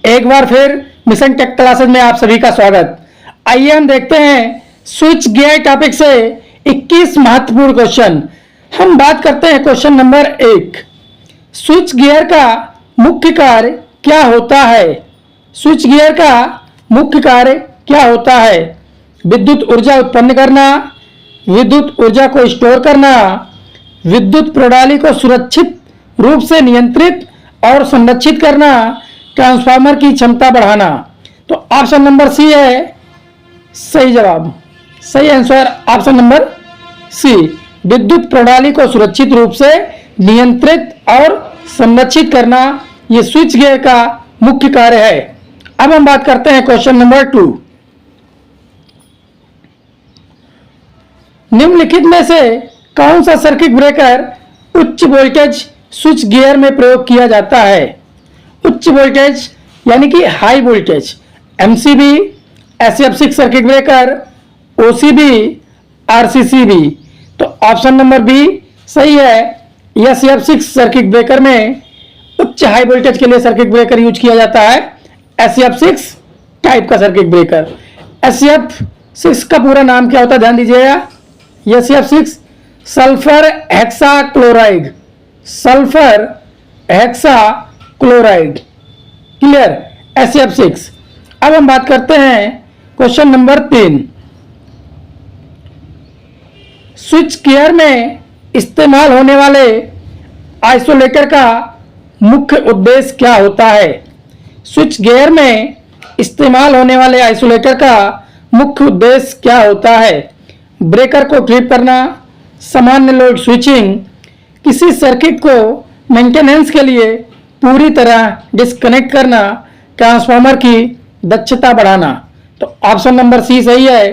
एक बार फिर mission take classes में आप सभी का स्वागत। आइए हम देखते हैं स्विच गियर टॉपिक से 21 महत्वपूर्ण क्वेश्चन। हम बात करते हैं क्वेश्चन नंबर 1। स्विच गियर का मुख्य कार्य क्या होता है? स्विच गियर का मुख्य कार्य क्या होता है? विद्युत ऊर्जा उत्पन्न करना, विद्युत ऊर्जा को स्टोर करना, विद्युत प्रणाली को सुरक्षित रूप से नियंत्रित और संरक्षित करना, ट्रांसफार्मर की क्षमता बढ़ाना। तो ऑप्शन नंबर सी है सही जवाब। सही आंसर ऑप्शन नंबर सी, विद्युत प्रणाली को सुरक्षित रूप से नियंत्रित और संरक्षित करना, यह स्विच गियर का मुख्य कार्य है। अब हम बात करते हैं क्वेश्चन नंबर 2। निम्नलिखित में से कौन सा सर्किट ब्रेकर उच्च वोल्टेज स्विच गियर में प्रयोग किया जाता है? उच्च वोल्टेज यानी कि हाई वोल्टेज, एमसीबी, एसएफ6 सर्किट ब्रेकर, ओसीबी, आरसीसीबी। तो ऑप्शन नंबर बी सही है। एसएफ6 सर्किट ब्रेकर में उच्च हाई वोल्टेज के लिए सर्किट ब्रेकर यूज किया जाता है, एसएफ6 टाइप का सर्किट ब्रेकर। एसएफ6 का पूरा नाम क्या होता है, ध्यान दीजिएगा। एसएफ6 sulphur hexa chloride, sulphur hexa chloride. Clear, एसएफ6। अब हम बात करते हैं क्वेश्चन नंबर 3। स्विच गियर में इस्तेमाल होने वाले आइसोलेटर का मुख्य उद्देश्य क्या होता है? स्विच गियर में इस्तेमाल होने वाले आइसोलेटर का मुख्य उद्देश्य क्या होता है? ब्रेकर को ट्रिप करना, सामान्य लोड स्विचिंग, किसी सर्किट को मेंटेनेंस के लिए पूरी तरह डिस्कनेक्ट करना, ट्रांसफार्मर की दक्षता बढ़ाना। तो ऑप्शन नंबर सी सही है।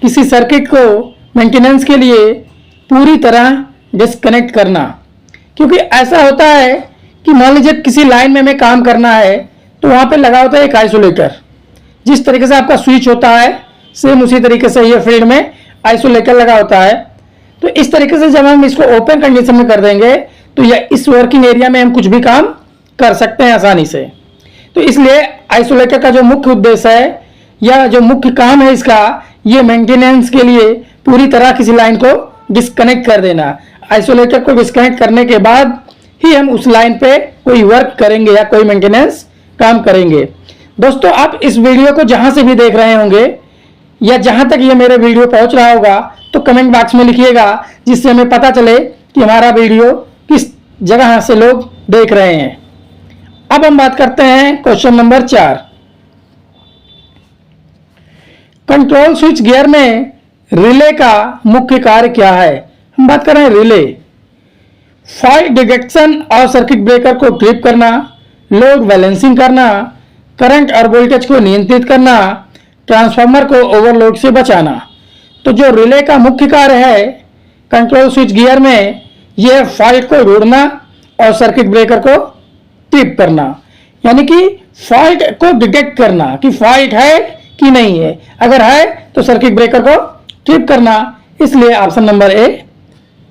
किसी सर्किट को मेंटेनेंस के लिए पूरी तरह डिस्कनेक्ट करना, क्योंकि ऐसा होता है कि मान लीजिए किसी लाइन में हमें काम करना है तो वहाँ पे लगा होता है एक आइसोलेटर। जिस तरीके से आपका स्विच होता है सेम उसी तरीके से ये फील्ड में आइसोलेटर लगा होता है। तो इस तरीके से जब हम इसको ओपन कंडीशन में कर देंगे तो यह इस वर्किंग एरिया में हम कुछ भी काम कर सकते हैं आसानी से। तो इसलिए आइसोलेटर का जो मुख्य उद्देश्य है या जो मुख्य काम है इसका, ये मेंटेनेंस के लिए पूरी तरह किसी लाइन को डिस्कनेक्ट कर देना। आइसोलेटर को डिस्कनेक्ट करने के बाद ही हम उस लाइन पे कोई वर्क करेंगे या कोई मेंटेनेंस काम करेंगे। दोस्तों, आप इस वीडियो को जहां से भी देख रहे होंगे या जहां तक ये मेरे वीडियो पहुंच रहा होगा तो कमेंट बॉक्स में लिखिएगा, जिससे हमें पता चले कि हमारा वीडियो किस जगह से लोग देख रहे हैं। अब हम बात करते हैं question number 4। Control switch gear में रिले का मुख्य कार्य क्या है? हम बात कर रहे हैं रिले। फॉल्ट डिटेक्शन और सर्किट ब्रेकर को ट्रिप करना, लोड बैलेंसिंग करना, करंट और वोल्टेज को नियंत्रित करना, ट्रांसफार्मर को ओवरलोड से बचाना। तो जो रिले का मुख्य कार्य है कंट्रोल स्विच गियर में, यह फॉल्ट को ढूंढना और सर्किट ब्रेकर को ट्रिप करना, यानी कि फॉल्ट को डिटेक्ट करना कि फॉल्ट है कि नहीं है। अगर है तो सर्किट ब्रेकर को ट्रिप करना। इसलिए ऑप्शन नंबर ए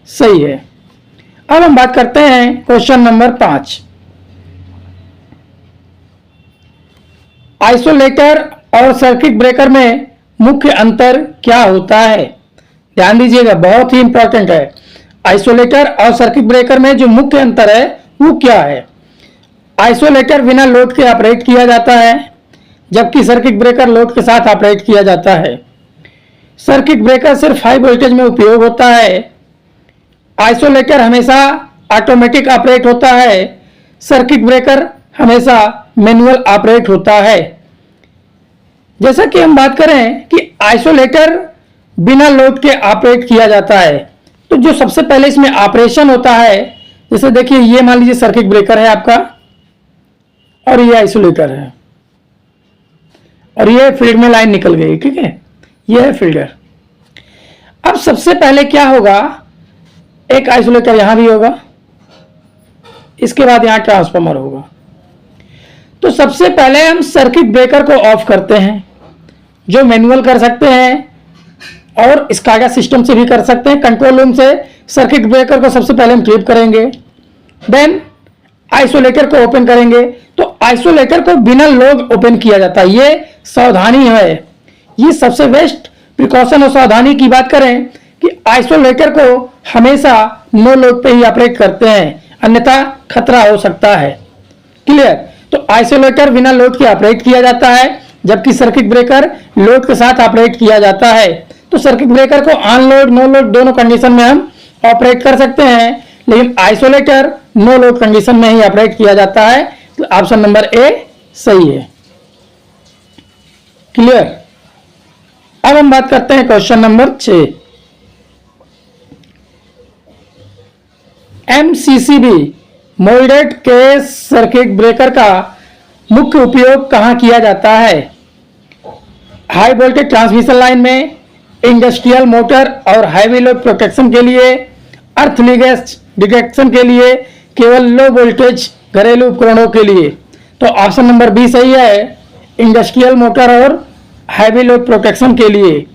सही है। अब हम बात करते हैं क्वेश्चन नंबर 5। आइसोलेटर और सर्किट ब्रेकर में मुख्य अंतर क्या होता है? ध्यान दीजिएगा, बहुत ही इंपॉर्टेंट है। आइसोलेटर और सर्किट ब्रेकर में जो मुख्य अंतर है वो क्या है? आइसोलेटर बिना लोड के ऑपरेट किया जाता है, जबकि सर्किट ब्रेकर लोड के साथ ऑपरेट किया जाता है। सर्किट ब्रेकर सिर्फ हाई वोल्टेज में उपयोग होता है। आइसोलेटर हमेशा ऑटोमेटिक ऑपरेट होता है, सर्किट ब्रेकर हमेशा मैनुअल ऑपरेट होता है। जैसा कि हम बात करें कि आइसोलेटर बिना लोड के ऑपरेट किया जाता है, तो जो सबसे पहले इसमें ऑपरेशन होता है, जैसे देखिए ये मान लीजिए सर्किट ब्रेकर है आपका और ये आइसोलेटर है और ये फील्ड में लाइन निकल गई, ठीक है, ये है फील्डर। अब सबसे पहले क्या होगा, एक आइसोलेटर यहां भी होगा, इसके बाद यहां ट्रांसफार्मर होगा। तो सबसे पहले हम सर्किट ब्रेकर को ऑफ करते हैं, जो मैनुअल कर सकते हैं और SCADA सिस्टम से भी कर सकते हैं। कंट्रोल रूम से सर्किट ब्रेकर को सबसे पहले हम ट्रिप करेंगे। देन आइसोलेटर को ओपन करेंगे तो आइसोलेटर को बिना लोड ओपन किया जाता है। ये सावधानी है, ये सबसे बेस्ट प्रिकॉशन और सावधानी की बात करें कि आइसोलेटर को हमेशा नो लोड पे ही ऑपरेट करते हैं, अन्यथा खतरा हो सकता है। क्लियर? तो आइसोलेटर बिना लोड के ऑपरेट किया जाता है, जबकि सर्किट ब्रेकर लोड के साथ ऑपरेट किया जाता है। तो सर्किट ब्रेकर को ऑन लोड नो लोड दोनों कंडीशन में हम ऑपरेट कर सकते हैं, लेकिन आइसोलेटर नो लोड कंडीशन में ही ऑपरेट किया जाता है। तो ऑप्शन नंबर ए सही है। क्लियर? अब हम बात करते हैं question number 6। MCCB moulded case circuit breaker का मुख्य उपयोग कहां किया जाता है? हाई वोल्टेज ट्रांसमिशन लाइन में, इंडस्ट्रियल मोटर और हाईवे लोड प्रोटेक्शन के लिए, अर्थ लीकेज डिटेक्शन के लिए, केवल लो वोल्टेज घरेलू उपकरणों के लिए। तो ऑप्शन नंबर बी सही है, इंडस्ट्रियल मोटर और हाईवे लोड प्रोटेक्शन के लिए।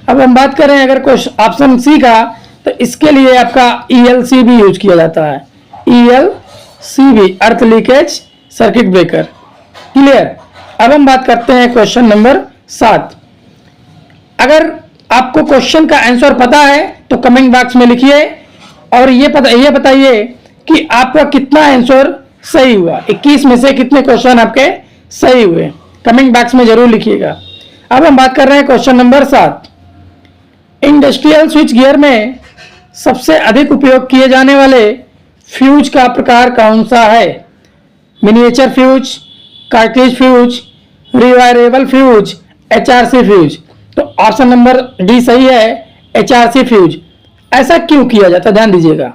अब हम बात करें अगर ऑप्शन सी का, तो इसके लिए आपका ELCB यूज किया जाता है, ELCB अर्थ लीकेज सर्किट ब्रेकर। क्लियर? अब हम बात करते हैं क्वेश्चन नंबर 7। अगर आपको क्वेश्चन का आंसर पता है तो कमेंट बॉक्स में लिखिए और ये बताइए कि आपका कितना आंसर सही हुआ, 21 में से कितने क्वेश्चन आपके सही हुए, कमेंट बॉक्स में जरूर लिखिएगा। अब हम बात कर रहे हैं question number 7। Industrial switch gear में सबसे अधिक उपयोग किए जाने वाले फ्यूज का प्रकार कौन सा है? Miniature fuse, cartridge fuse, rewirable fuse, HRC fuse. तो ऑप्शन नंबर डी सही है, HRC फ्यूज। ऐसा क्यों किया जाता है, ध्यान दीजिएगा।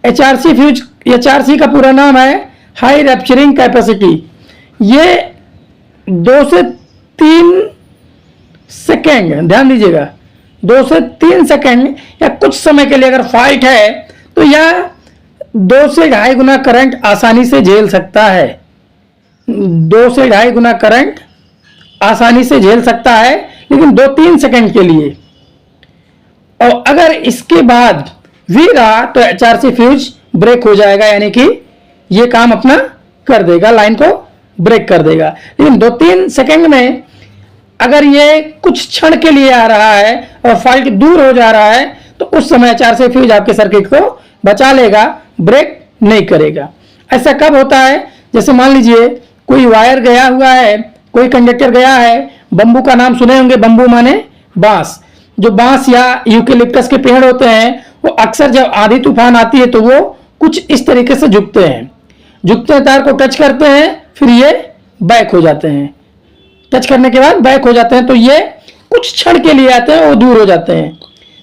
HRC फ्यूज, HRC का पूरा नाम है हाई रैप्चरिंग कैपेसिटी। ये 2 से 3 सेकेंड, ध्यान दीजिएगा, 2 से 3 सेकेंड या कुछ समय के लिए अगर फाल्ट है तो यह 2 से 2.5 गुना करंट आसानी से झेल सकता है। 2 से 2.5 गुना करंट आसानी से झेल सकता है, लेकिन 2-3 सेकेंड के लिए। और अगर इसके बाद भी रहा तो HRC फ्यूज ब्रेक हो जाएगा, यानी कि ये काम अपना कर देगा, लाइन को ब्रेक कर देगा। लेकिन 2-3 सेकेंड में अगर ये कुछ क्षण के लिए आ रहा है और फॉल्ट दूर हो जा रहा है तो उस समय HRC फ्यूज आपके सर्किट को बचा लेगा, ब्रेक नहीं करेगा। ऐसा कब होता है? जैसे मान लीजिए कोई वायर गया हुआ है, कोई कंडक्टर गया है, बंबू का नाम सुने होंगे, बंबू माने बांस। जो बांस या यूकेलिप्टस के पेड़ होते हैं वो अक्सर जब आंधी तूफान आती है तो वो कुछ इस तरीके से झुकते हैं, झुकते तार को टच करते हैं, फिर ये बैक हो जाते हैं, टच करने के बाद बैक हो जाते हैं। तो ये कुछ क्षण के लिए आते हैं, वो दूर हो जाते हैं।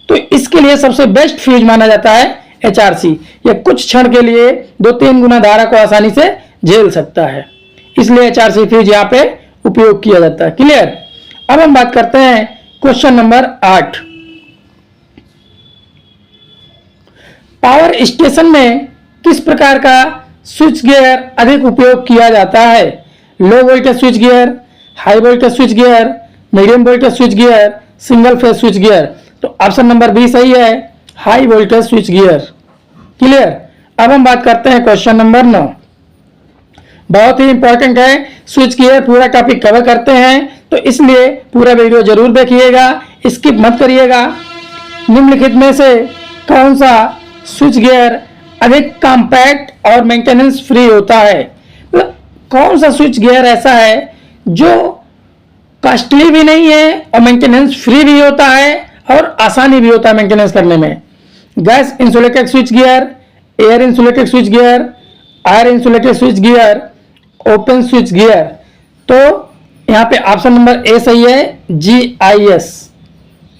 तो इसके लिए सबसे बेस्ट फ्यूज माना जाता है HRC। ये कुछ क्षण के लिए 2-3 गुना धारा को आसानी से झेल सकता है, इसलिए HRC फ्यूज यहाँ पे उपयोग किया जाता है। क्लियर? अब हम बात करते हैं क्वेश्चन नंबर 8। पावर स्टेशन में किस प्रकार का स्विच गियर अधिक उपयोग किया जाता है? Low voltage switch gear, high voltage switch gear, medium voltage switch gear, single phase switch gear. तो ऑप्शन नंबर बी सही है, high voltage switch gear. Clear? अब हम बात करते हैं क्वेश्चन नंबर 9। बहुत ही इंपॉर्टेंट है, स्विच गियर पूरा टॉपिक कवर करते हैं, तो इसलिए पूरा वीडियो जरूर देखिएगा, स्किप मत करिएगा। निम्नलिखित में से कौन सा स्विच गियर अधिक कॉम्पैक्ट और मेंटेनेंस फ्री होता है? मतलब कौन सा स्विच गियर ऐसा है जो कॉस्टली भी नहीं है और मेंटेनेंस फ्री भी होता है और आसानी भी होता है मेंटेनेंस करने में? Gas insulated switch gear, air insulated switch gear, air insulated switch gear, open switch gear. तो यहाँ पे ऑप्शन नंबर ए सही है, GIS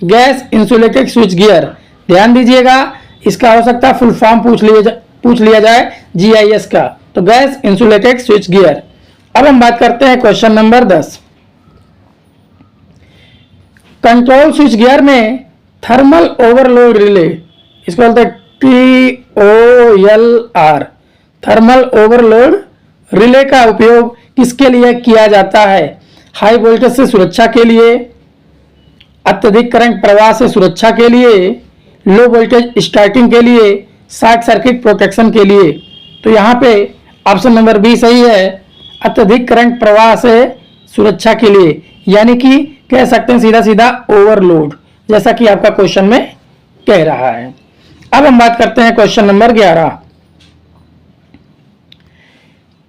gas insulated switch gear. ध्यान दीजिएगा, इसका हो सकता है फुल फॉर्म पूछ लिया जाए GIS का, तो गैस इंसुलेटेड स्विच गियर। अब हम बात करते हैं question number 10। Control switch gear में थर्मल ओवरलोड रिले, इसको बोलते हैं TOLR, थर्मल ओवरलोड रिले का उपयोग किसके लिए किया जाता है? हाई वोल्टेज से सुरक्षा के लिए, अत्यधिक करंट प्रवाह से सुरक्षा के लिए, लो वोल्टेज स्टार्टिंग के लिए, शॉर्ट सर्किट प्रोटेक्शन के लिए। तो यहाँ पे ऑप्शन नंबर बी सही है, अत्यधिक करंट प्रवाह से सुरक्षा के लिए, यानी कि कह सकते हैं सीधा सीधा ओवरलोड, जैसा कि आपका क्वेश्चन में कह रहा है। अब हम बात करते हैं क्वेश्चन नंबर 11।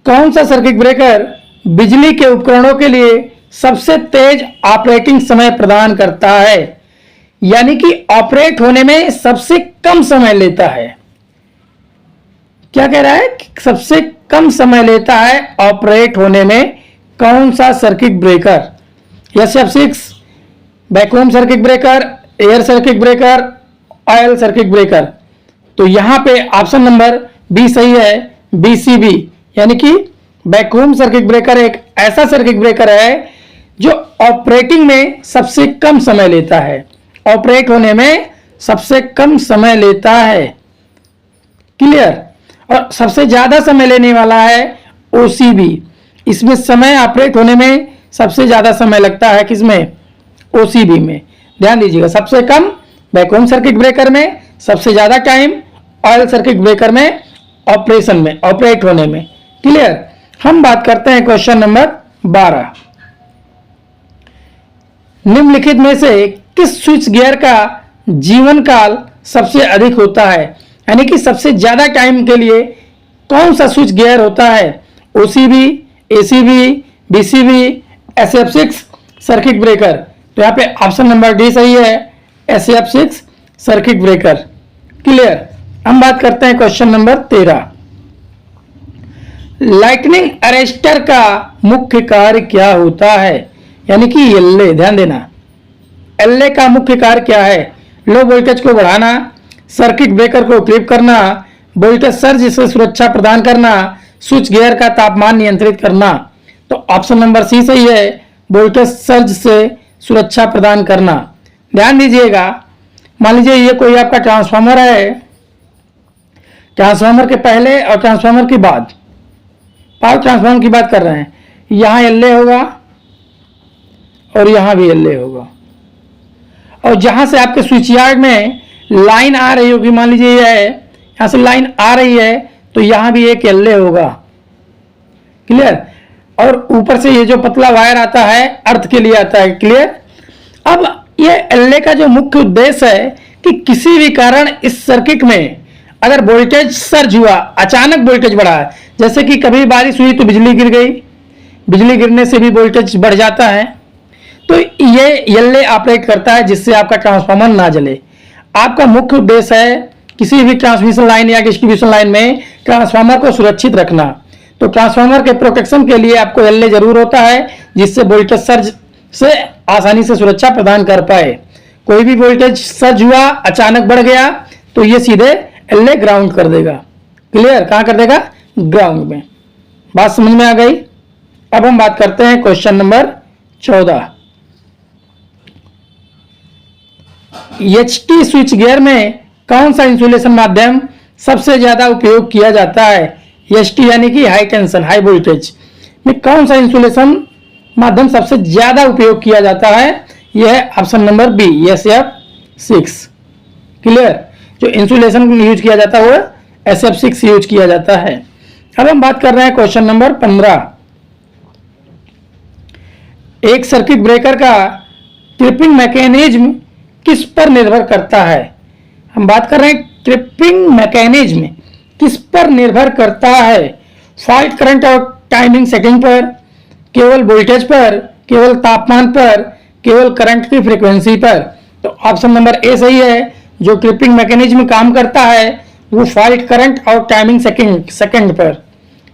कौन सा सर्किट ब्रेकर बिजली के उपकरणों के लिए सबसे तेज ऑपरेटिंग समय प्रदान करता है, यानी कि ऑपरेट होने में सबसे कम समय लेता है। क्या कह रहा है कि सबसे कम समय लेता है ऑपरेट होने में कौन सा circuit breaker? SF6, vacuum circuit breaker, air circuit breaker, oil circuit breaker. तो यहां पे ऑप्शन नंबर बी सही है, BCB, यानी कि वैक्यूम सर्किट ब्रेकर एक ऐसा सर्किट ब्रेकर है जो ऑपरेटिंग में सबसे कम समय लेता है, ऑपरेट होने में सबसे कम समय लेता है। क्लियर? और सबसे ज्यादा समय लेने वाला है OCB। इसमें समय ऑपरेट होने में सबसे ज्यादा समय लगता है किसमें? OCB में। ध्यान दीजिएगा, सबसे कम वैक्यूम सर्किट ब्रेकर में, सबसे ज्यादा टाइम ऑयल सर्किट ब्रेकर में ऑपरेशन में, ऑपरेट होने में। क्लियर? हम बात करते हैं क्वेश्चन नंबर 12। निम्नलिखित में से किस स्विच गियर का जीवन काल सबसे अधिक होता है, यानी कि सबसे ज्यादा टाइम के लिए कौन सा स्विच गियर होता है? OCB, ACB, BCB, SF6 circuit breaker. तो यहाँ पे ऑप्शन नंबर डी सही है, SF6 सर्किट ब्रेकर। क्लियर? हम बात करते हैं क्वेश्चन नंबर 13। लाइटनिंग अरेस्टर का मुख्य कार्य क्या होता है, यानी कि LA। ध्यान देना, LA का मुख्य कार्य क्या है? लो वोल्टेज को बढ़ाना, सर्किट ब्रेकर को ट्रिप करना, वोल्टेज सर्ज से सुरक्षा प्रदान करना, स्विच गियर का तापमान नियंत्रित करना। तो ऑप्शन नंबर सी सही है, वोल्टेज सर्ज से सुरक्षा प्रदान करना। ध्यान दीजिएगा, मान लीजिए ये कोई आपका ट्रांसफार्मर है, ट्रांसफार्मर के पहले और ट्रांसफार्मर के बाद, पावर ट्रांसफार्मर की बात कर रहे हैं, यहां LA होगा और यहां भी LA होगा, और जहां से आपके स्विच यार्ड में लाइन आ रही होगी, मान लीजिए ये है, यहां से लाइन आ रही है तो यहां भी एक LA होगा। क्लियर? और ऊपर से ये जो पतला वायर आता है अर्थ के लिए आता है। क्लियर? अब ये LA का जो मुख्य उद्देश्य है कि किसी भी कारण इस सर्किट में अगर वोल्टेज सर्ज हुआ, अचानक वोल्टेज बढ़ा, जैसे कि कभी बारिश हुई तो बिजली गिर गई, बिजली गिरने से भी वोल्टेज बढ़ जाता है, तो ये LA ऑपरेट करता है जिससे आपका ट्रांसफार्मर ना जले। आपका मुख्य उद्देश्य है किसी भी ट्रांसमिशन लाइन या डिस्ट्रीब्यूशन लाइन में ट्रांसफार्मर को सुरक्षित रखना। तो ट्रांसफार्मर के प्रोटेक्शन के लिए आपको LA जरूर होता है, जिससे वोल्टेज सर्ज से आसानी से सुरक्षा प्रदान कर पाए। कोई भी वोल्टेज सर्ज हुआ, अचानक बढ़ गया, तो ये सीधे LA ग्राउंड कर देगा। क्लियर? कहां कर देगा? ग्राउंड में। बात समझ में आ गई? अब हम बात करते हैं question number 14। HT switch gear में कौन सा इंसुलेशन माध्यम सबसे ज्यादा उपयोग किया जाता है? HT यानी कि हाई टेंशन, हाई वोल्टेज में कौन सा इंसुलेशन माध्यम सबसे ज्यादा उपयोग किया जाता है? यह है option number B, SF6। Clear? जो इंसुलेशन यूज किया जाता है वो SF6 यूज किया जाता है। अब हम बात कर रहे हैं क्वेश्चन नंबर 15। एक सर्किट ब्रेकर का ट्रिपिंग मैकेनिज्म किस पर निर्भर करता है? हम बात कर रहे हैं ट्रिपिंग मैकेनिज्म किस पर निर्भर करता है? फॉल्ट करंट और टाइमिंग सेटिंग पर, केवल वोल्टेज पर, केवल तापमान पर, केवल करंट की फ्रीक्वेंसी पर। तो ऑप्शन नंबर ए सही है, जो ट्रिपिंग मैकेनिज्म काम करता है वो फॉल्ट करंट और टाइमिंग सेकंड पर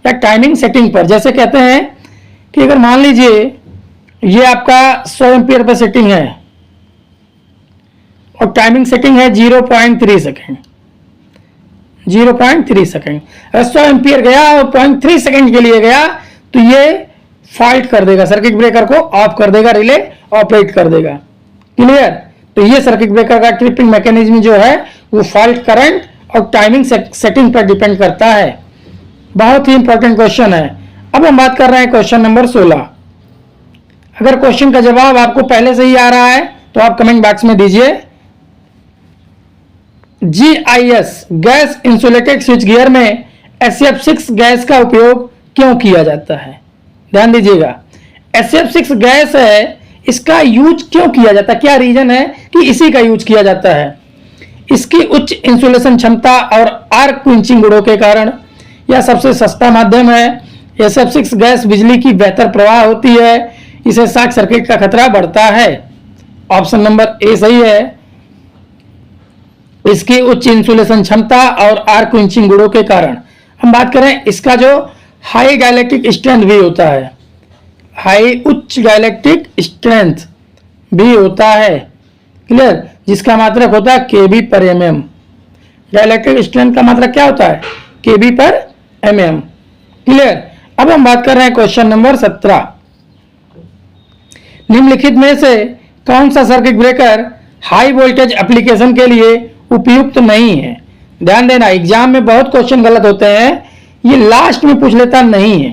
या टाइमिंग सेटिंग पर। जैसे कहते हैं कि अगर मान लीजिए ये आपका 100 एम्पियर पर सेटिंग है और टाइमिंग सेटिंग है 0.3 सेकेंड, 0.3 सेकेंड। अगर 100 एम्पियर गया और 0.3 सेकेंड के लिए गया तो ये फॉल्ट कर देगा, सर्किट ब्रेकर को ऑफ कर देगा, रिले ऑपरेट कर देगा। क्लियर? तो ये सर्किट ब्रेकर का ट्रिपिंग मैकेनिज्म जो है वो फॉल्ट करंट और टाइमिंग सेटिंग पर डिपेंड करता है। बहुत ही इंपॉर्टेंट क्वेश्चन है। अब हम बात कर रहे हैं क्वेश्चन नंबर 16। अगर क्वेश्चन का जवाब आपको पहले से ही आ रहा है तो आप कमेंट बॉक्स में दीजिए। GIS gas insulated switch gear में SF6 गैस का उपयोग क्यों किया जाता है? ध्यान दीजिएगा, SF6 गैस है, इसका यूज क्यों किया जाता है? क्या रीजन है कि इसी का यूज किया जाता है? इसकी उच्च इंसुलेशन क्षमता और आर्क क्विंचिंग गुणों के कारण यह सबसे सस्ता माध्यम है। SF6 गैस बिजली की बेहतर प्रवाह होती है, इसे शॉर्ट सर्किट का खतरा बढ़ता है। ऑप्शन नंबर ए सही है। इसकी उच्च इंसुलेशन क्षमता और आर्क क्विंचिंग गुणों के कारण। हम बात करें, इसका जो हाई डाइलेक्ट्रिक स्ट्रेंथ भी होता है, हाई उच्च डाइलेक्ट्रिक स्ट्रेंथ भी होता है, क्लियर, जिसका मात्रक होता है kb पर mm। डाइलेक्ट्रिक स्ट्रेंथ का मात्रक क्या होता है? kb पर mm, क्लियर। अब हम बात कर रहे हैं क्वेश्चन नंबर 17। निम्नलिखित में से कौन सा circuit breaker high voltage application के लिए उपयुक्त नहीं है? ध्यान देना, एग्जाम में बहुत क्वेश्चन गलत होते हैं, ये लास्ट में पूछ लेता नहीं है,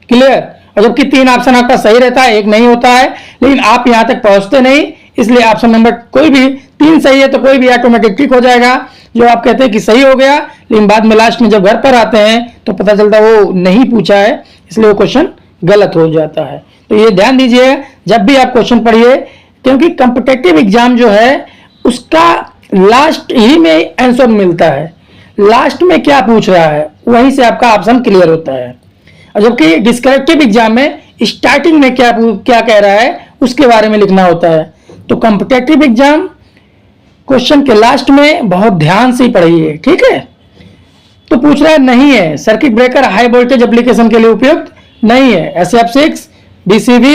क्लियर। और जबकि 3 ऑप्शन आपका सही रहता है, 1 नहीं होता है, लेकिन आप यहां तक पहुंचते नहीं, इसलिए ऑप्शन नंबर कोई भी 3 सही है तो कोई भी ऑटोमेटिक टिक हो जाएगा, जो आप कहते हैं कि सही हो गया, लेकिन बाद में लास्ट में जब घर पर आते हैं तो पता चलता है वो नहीं पूछा है, इसलिए वो क्वेश्चन गलत हो जाता है। तो ये ध्यान दीजिए जब भी आप क्वेश्चन पढ़िए, क्योंकि कॉम्पिटिटिव एग्जाम जो है उसका लास्ट ही में आंसर मिलता है, लास्ट में क्या पूछ रहा है वहीं से आपका ऑप्शन क्लियर होता है। और जबकि डिस्क्रिप्टिव एग्जाम में स्टार्टिंग में क्या कह रहा है उसके बारे में लिखना होता है। तो कॉम्पिटिटिव एग्जाम क्वेश्चन के लास्ट में बहुत ध्यान से पढ़िए, ठीक है। तो पूछ रहा है नहीं है, circuit breaker high voltage application के लिए उपयुक्त नहीं है। SF6, DCB,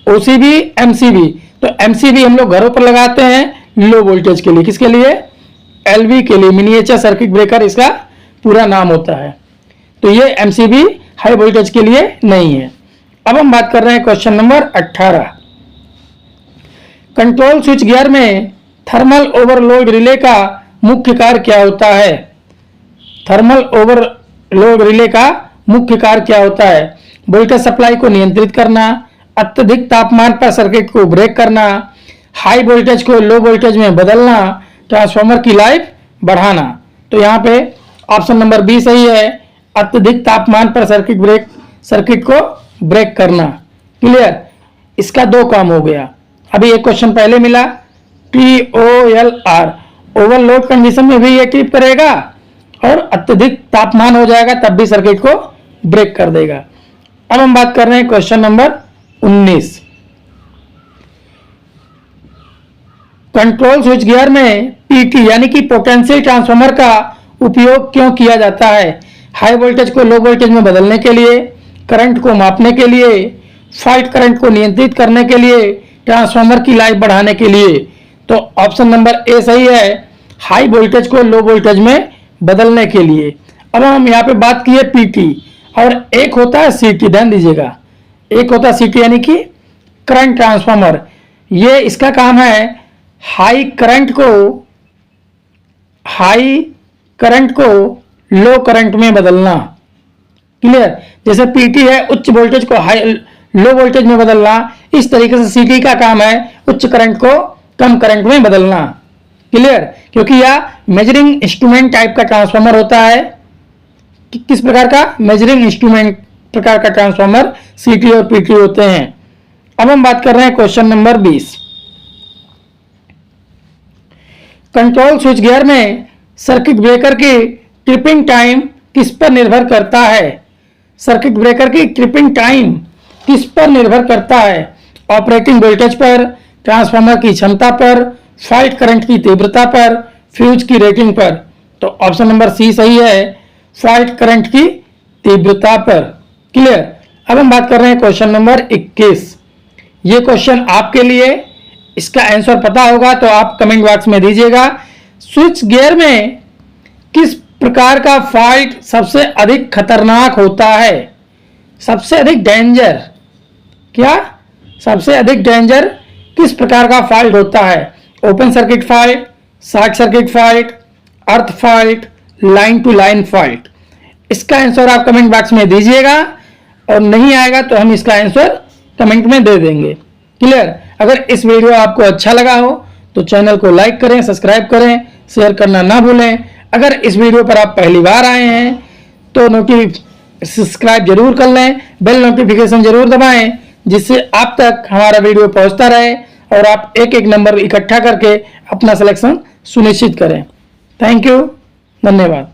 OCB, MCB। तो MCB हम लोग घरों पर लगाते हैं लो वोल्टेज के लिए, किसके लिए? LV के लिए, मिनिएचर सर्किट ब्रेकर इसका पूरा नाम होता है। तो ये MCB हाई वोल्टेज के लिए नहीं है। अब हम बात कर रहे हैं question number 18। Control switch gear में थर्मल ओवरलोड रिले का मुख्य कार्य क्या होता है? थर्मल ओवरलोड रिले का मुख्य कार्य क्या होता है? वोल्टेज सप्लाई को नियंत्रित करना, अत्यधिक तापमान पर सर्किट को ब्रेक करना, हाई वोल्टेज को लो वोल्टेज में बदलना, ट्रांसफार्मर की लाइफ बढ़ाना। तो यहाँ पे ऑप्शन नंबर बी सही है, अत्यधिक तापमान पर सर्किट को ब्रेक करना, क्लियर। इसका 2 काम हो गया। अभी एक क्वेश्चन पहले मिला, TOLR, ओवरलोड कंडीशन में भी ये ट्रिप करेगा और अत्यधिक तापमान हो जाएगा तब भी सर्किट को ब्रेक कर देगा। अब हम बात कर रहे हैं question number 19। Control switch gear में PT यानी कि पोटेंशियल ट्रांसफार्मर का उपयोग क्यों किया जाता है? हाई वोल्टेज को लो वोल्टेज में बदलने के लिए, करंट को मापने के लिए, फॉल्ट करंट को नियंत्रित करने के लिए, ट्रांसफार्मर की लाइफ बढ़ाने के लिए। तो ऑप्शन नंबर ए सही है, हाई वोल्टेज को लो वोल्टेज में बदलने के लिए। अब हम यहाँ पे बात की है PT और एक होता है CT, ध्यान दीजिएगा, एक होता है CT यानी कि करंट ट्रांसफार्मर। ये इसका काम है हाई करंट को लो करंट में बदलना, क्लियर। जैसे PT है उच्च वोल्टेज को लो वोल्टेज में बदलना, इस तरीके से CT का काम है उच्च करंट को कम करंट में बदलना, क्लियर। क्योंकि यह मेजरिंग इंस्ट्रूमेंट टाइप का ट्रांसफार्मर होता है। किस प्रकार का? मेजरिंग इंस्ट्रूमेंट प्रकार का ट्रांसफार्मर CT और PT होते हैं। अब हम बात कर रहे हैं question number 20। Control switch gear में सर्किट ब्रेकर की ट्रिपिंग टाइम किस पर निर्भर करता है? सर्किट ब्रेकर की ट्रिपिंग टाइम किस पर निर्भर करता है? ऑपरेटिंग वोल्टेज पर, ट्रांसफार्मर की क्षमता पर, फॉल्ट करंट की तीव्रता पर, फ्यूज की रेटिंग पर। तो ऑप्शन नंबर सी सही है, फॉल्ट करंट की तीव्रता पर, क्लियर। अब हम बात कर रहे हैं क्वेश्चन नंबर 21। ये क्वेश्चन आपके लिए, इसका आंसर पता होगा तो आप कमेंट बॉक्स में दीजिएगा। स्विच गियर में किस प्रकार का फॉल्ट सबसे अधिक खतरनाक होता है? सबसे अधिक डेंजर, क्या सबसे अधिक डेंजर किस प्रकार का फॉल्ट होता है? Open circuit fault, short circuit fault, earth fault, line to line fault. इसका आंसर आप कमेंट बॉक्स में दीजिएगा और नहीं आएगा तो हम इसका आंसर कमेंट में दे देंगे, क्लियर। अगर इस वीडियो आपको अच्छा लगा हो तो चैनल को लाइक करें, सब्सक्राइब करें, शेयर करना ना भूलें। अगर इस वीडियो पर आप पहली बार आए हैं तो सब्सक्राइब जरूर कर लें, बेल नोटिफिकेशन जरूर दबाएं, जिससे आप तक हमारा वीडियो पहुंचता रहे और आप एक एक नंबर इकट्ठा करके अपना सिलेक्शन सुनिश्चित करें। थैंक यू, धन्यवाद।